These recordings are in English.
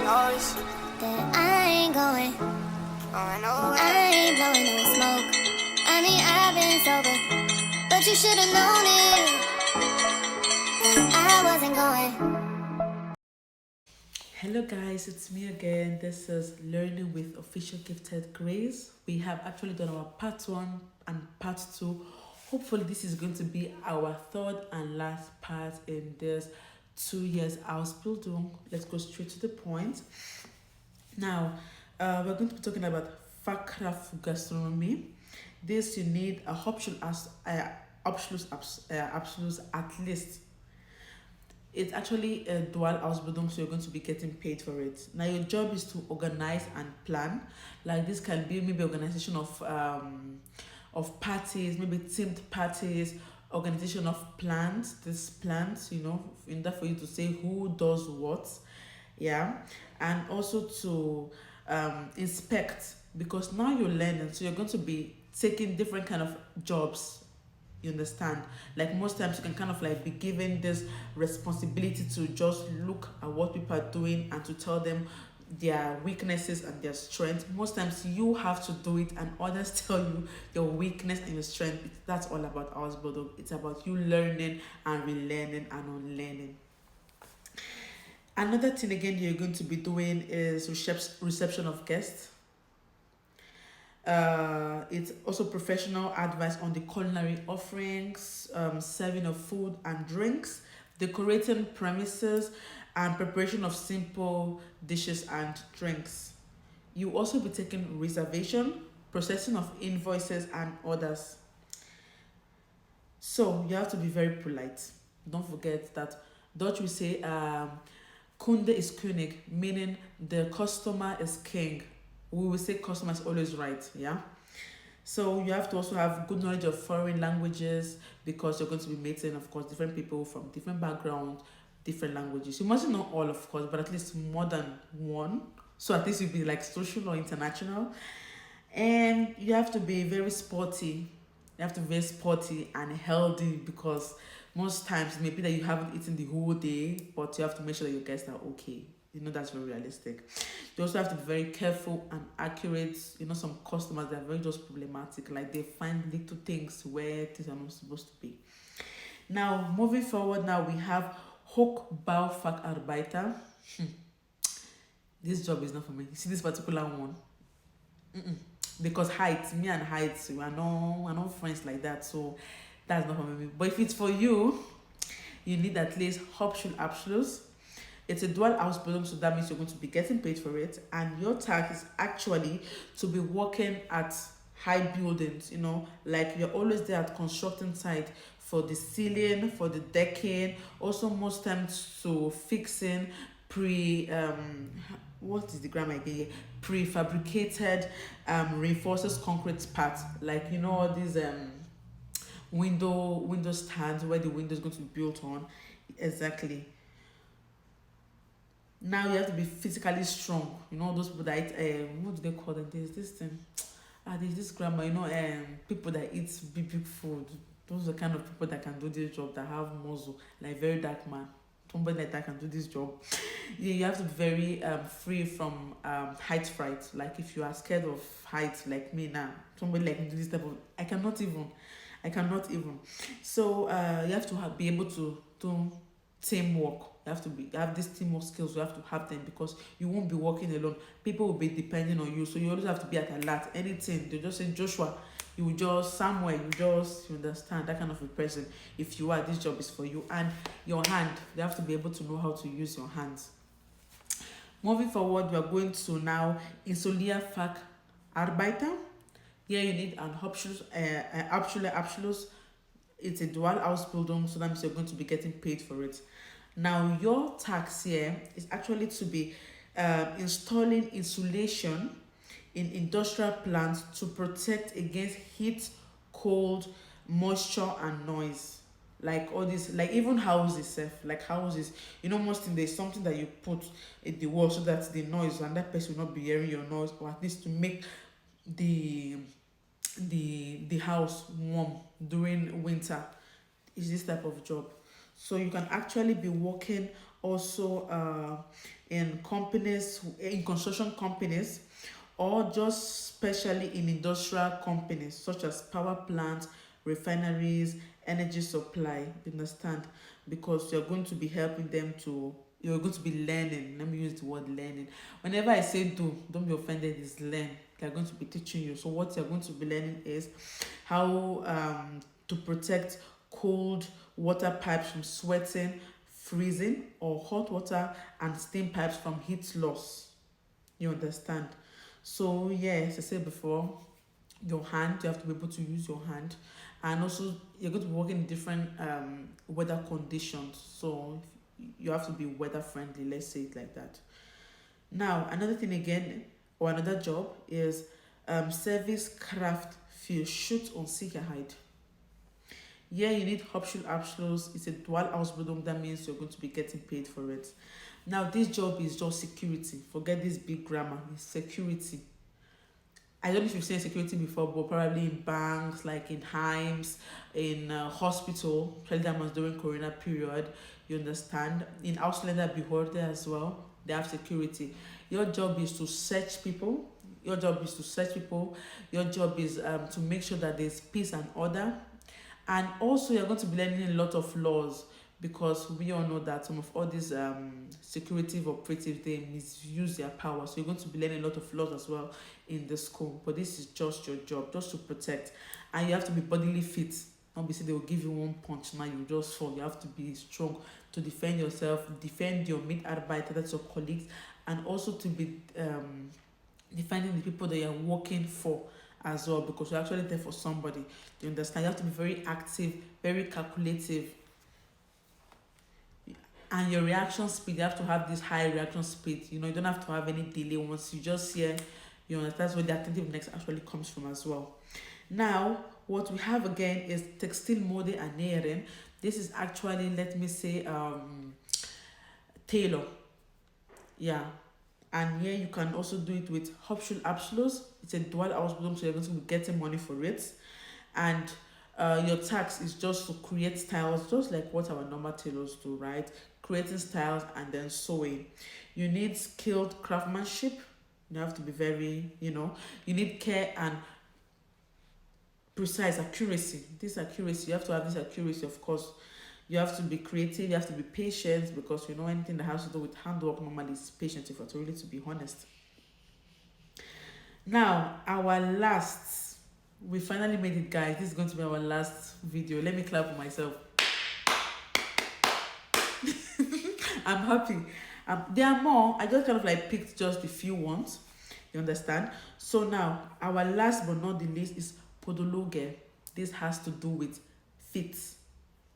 notice that I ain't going nowhere. I ain't blowing no smoke. I mean, I've been sober, but you should've known it. I wasn't going. Hello guys, it's me again. This is Learning with Official Gifted Grace. We have actually done our part 1 and part 2. Hopefully this is going to be our third and last part in this 2 years Ausbildung. Let's go straight to the point. Now, we're going to be talking about Fachkraft Gastronomy. This you need a Abschluss at least. It's actually a dual Ausbildung, so you're going to be getting paid for it. Now your job is to organize and plan. Like this can be maybe organization of parties, maybe themed parties, organization of plans, this plans, in order for you to say who does what, yeah, and also to inspect, because now you're learning, so you're going to be taking different kind of jobs. You understand? Like most times you can kind of like be given this responsibility to just look at what people are doing and to tell them their weaknesses and their strengths. Most times you have to do it and others tell you your weakness and your strength. That's all about Ausbildung. It's about you learning and relearning and unlearning. Another thing again you're going to be doing is reception of guests. It's also professional advice on the culinary offerings, serving of food and drinks, decorating premises, and preparation of simple dishes and drinks. You also be taking reservation, processing of invoices and orders. So you have to be very polite. Don't forget that Dutch will say Kunde is König, meaning the customer is king. We will say customer is always right, yeah. So you have to also have good knowledge of foreign languages, because you're going to be meeting, of course, different people from different backgrounds, different languages. You mustn't know all, of course, but at least more than one. So at least you'll be like social or international. And you have to be very sporty. You have to be very sporty and healthy, because most times maybe that you haven't eaten the whole day, but you have to make sure that your guests are okay. That's very realistic. You also have to be very careful and accurate. Some customers, they're very just problematic. Like they find little things where things are not supposed to be. Now, moving forward, now we have Hochbaufacharbeiter. This job is not for me. You see this particular one? Because height, me and height, we're not friends like that. So that's not for me. But if it's for you, you need at least Hauptschulabschluss. It's a dual Ausbildung, so that means you're going to be getting paid for it, and your task is actually to be working at high buildings, like you're always there at constructing site for the ceiling, for the decking, also most times to fixing what is the grammar again? Prefabricated reinforced concrete parts, like all these window stands where the window is going to be built on. Exactly. Now you have to be physically strong. Those people that eat, what do they call them? There's this thing. There's this grammar. People that eat big food. Those are the kind of people that can do this job, that have muscle, like very dark man. Somebody like that can do this job. Yeah, you have to be very free from height fright. Like if you are scared of height, like me now, somebody like me do this type of. I cannot even. So you have to be able to do teamwork. You have these teamwork skills. You have to have them, because you won't be working alone. People will be depending on you, so you always have to be at alert. Anything they just say Joshua, you understand, that kind of a person. If you are, this job is for you. And your hand, you have to be able to know how to use your hands. Moving forward, we are going to now Insolierfacharbeiter. Here you need an Abschluss. It's a dual Ausbildung, so that means you're going to be getting paid for it. Now your task here is actually to be installing insulation in industrial plants to protect against heat, cold, moisture and noise. Like all this, like even houses, most things, there's something that you put in the wall so that the noise and that person will not be hearing your noise, or at least to make the house warm during winter. Is this type of job. So you can actually be working also in companies, in construction companies, or just especially in industrial companies such as power plants, refineries, energy supply. You understand? Because you're going to be helping them to, you're going to be learning. Let me use the word learning. Whenever I say do, don't be offended, it's learn. They're going to be teaching you. So what you're going to be learning is how to protect cold water pipes from sweating, freezing, or hot water and steam pipes from heat loss. You understand? So yes, I said before, your hand, you have to be able to use your hand, and also you're going to be working in different weather conditions. So you have to be weather friendly. Let's say it like that. Now another thing again, or another job is service craft field shoot on Sicherheit. Yeah, you need Hauptschulabschluss. It's a dual Ausbildung. That means you're going to be getting paid for it. Now, this job is just security. Forget this big grammar. It's security. I don't know if you've seen security before, but probably in banks, like in Heims, in hospital, especially that was during Corona period. You understand? In Ausländer Behörde as well, they have security. Your job is to search people. Your job is to search people. Your job is to make sure that there's peace and order. And also you're going to be learning a lot of laws, because we all know that some of all these security operatives, they misuse their power. So you're going to be learning a lot of laws as well in the school. But this is just your job, just to protect. And you have to be bodily fit. Obviously they will give you one punch, now you just fall. You have to be strong to defend yourself, defend your Mitarbeiter, that's your colleagues, and also to be defending the people that you're working for as well, because you're actually there for somebody. You understand? You have to be very active, very calculative, and your reaction speed, you have to have this high reaction speed. You know, you don't have to have any delay. Once you just hear, you know, that's where the attentiveness actually comes from as well. Now what we have again is textile mode and näheren. This is actually, let me say, tailor. Yeah. And here you can also do it with Hauptschulabschluss. It's a dual Ausbildung, so you're going to be getting money for it. And your task is just to create styles, just like what our normal tailors do, right? Creating styles and then sewing. You need skilled craftsmanship. You have to be very, you need care and precise accuracy. This accuracy, you have to have this accuracy, of course. You have to be creative, you have to be patient, because anything that has to do with handwork normally is patient, if you're really to be honest. Now, our last, we finally made it, guys. This is going to be our last video. Let me clap for myself. I'm happy. There are more. I just kind of like picked just a few ones. You understand? So now, our last but not the least is podologe. This has to do with feet.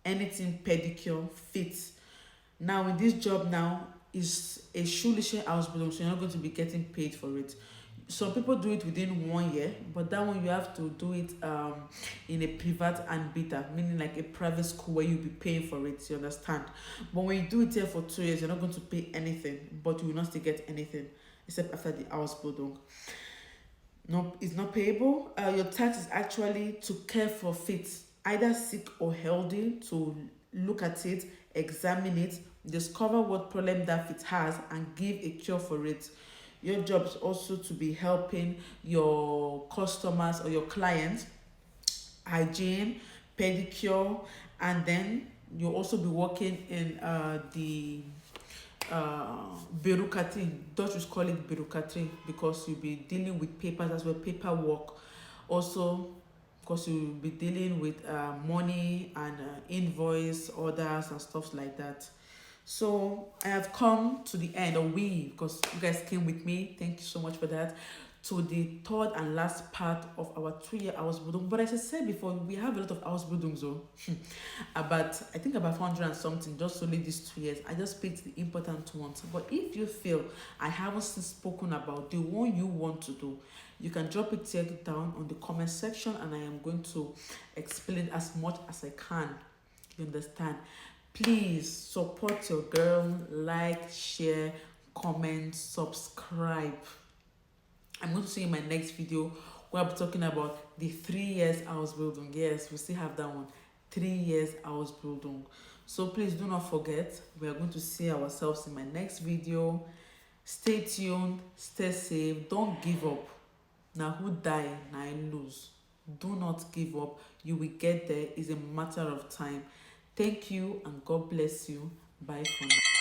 Anything pedicure, feet. Now in this job now is a schulische Ausbildung, so you're not going to be getting paid for it. Some people do it within 1 year, but that one you have to do it in a private Anbieter, meaning like a private school where you'll be paying for it. You understand? But when you do it here for 2 years, you're not going to pay anything, but you will not still get anything except after the Ausbildung. No, it's not payable. Your task is actually to care for feet, either sick or healthy, to look at it, examine it, discover what problem that it has, and give a cure for it. Your job is also to be helping your customers or your clients, hygiene, pedicure, and then you'll also be working in the bureaucratie. Dutch will call it bureaucratie, because you'll be dealing with papers as well, paperwork. Also, because you'll be dealing with money and invoice orders and stuff like that. So I have come to the end, or we, because you guys came with me, thank you so much for that, to the third and last part of our 2-year Ausbildung. But as I said before, we have a lot of Ausbildungs, though. I think about 400 and something, just only these 2 years. I just picked the important ones. But if you feel I haven't spoken about the one you want to do, you can drop it here down on the comment section, and I am going to explain as much as I can. You understand? Please support your girl, like, share, comment, subscribe. I'm going to see you in my next video where I'll be talking about the 3 years Ausbildung. Yes, we still have that one. 3 years Ausbildung. So please do not forget, we are going to see ourselves in my next video. Stay tuned, stay safe, don't give up. Now who die, now I lose. Do not give up. You will get there. It's a matter of time. Thank you and God bless you. Bye for now.